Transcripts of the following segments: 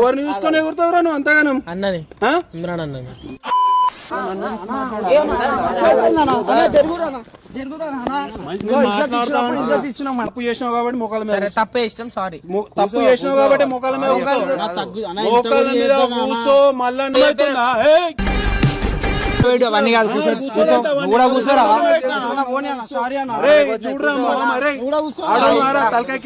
ఎవరిని చూసుకొని ఎగురుతావురా నువ్వు అంతగానం అన్నది ఇమ్రాన్ అన్నది. తప్పు చేసినావు కాబట్టి మొక్కల మీద తప్పే ఇష్టం. సారీ. తప్పు చేసినావు కాబట్టి మొక్కల మీద మొక్కల మీద కూర్చో మళ్ళా అవన్నీ కాదు కూడా కూర్చోరా. తలకాయ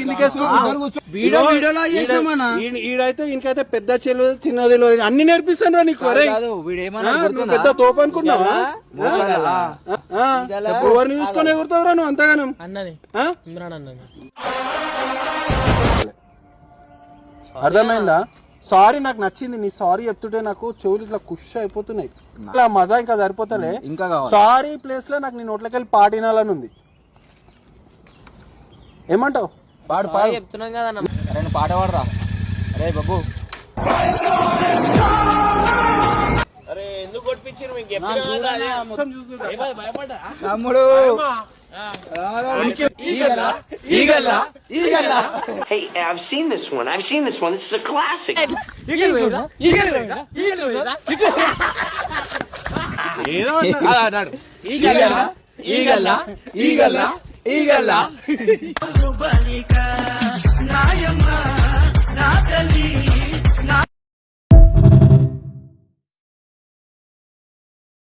ఈడైతే ఇంకైతే పెద్ద చెల్లు చిన్నది అన్ని నేర్పిస్తాను నీకు. పెద్ద తోపు అనుకున్నావా? ఎవరిని చూసుకొని ఎగురుతావురా నువ్వు అంతగానం? అన్నది ఇమ్రాన్ అన్నది. అర్థమైందా? సారీ, నాకు నచ్చింది నీ సారీ చెప్తుంటే నాకు చెవులు ఇట్లా ఖుషి అయిపోతున్నాయి. ఇట్లా మజా ఇంకా సరిపోతలే. సారీ ప్లేస్ లో నాకు నీ నోట్లకెళ్ళి పాటినాలని ఉంది. ఏమంటావు? పాడు పాడు చెప్తున్నాం కదా. అరే పాట పాడరా. అరే బాబు అరే ఎందుకు కొట్టించారు మీకు? తమ్ముడు Hey, I've seen this one. This is a classic. ఈగల్లా